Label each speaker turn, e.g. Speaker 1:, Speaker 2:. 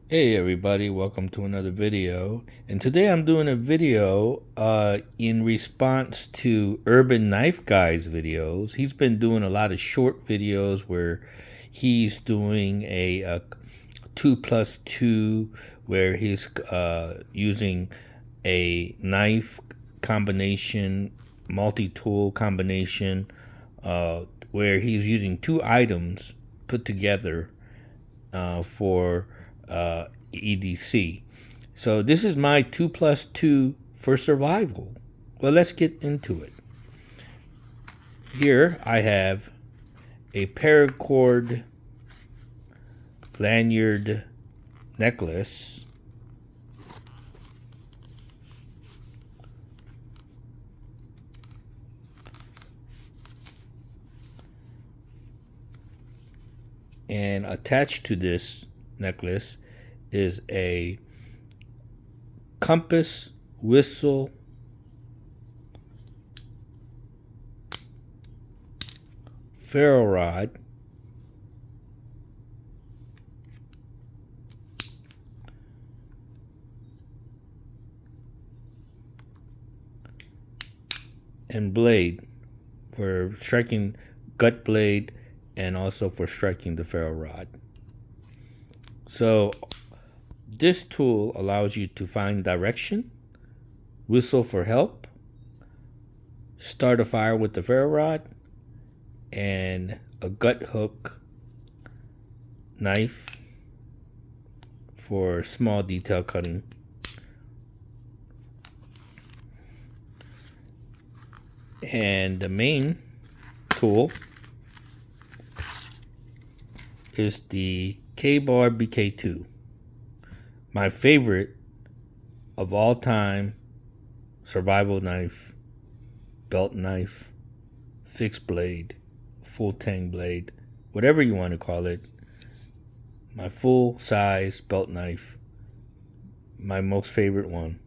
Speaker 1: Hey everybody, welcome to another video. And today I'm doing a video in response to Urban Knife Guy's videos. He's been doing a lot of short videos where he's doing a 2+2 where he's using a knife combination, multi-tool combination, where he's using two items put together for EDC. So this is my 2+2 for survival. Well, let's get into it. Here I have a paracord lanyard necklace. And attached to this necklace is a compass whistle ferro rod and blade for striking gut blade and also for striking the ferro rod. So this tool allows you to find direction, whistle for help, start a fire with the ferro rod, and a gut hook knife for small detail cutting. And the main tool is the K-Bar BK2, my favorite of all time survival knife, belt knife, fixed blade, full tang blade, whatever you want to call it. My full size belt knife, my most favorite one.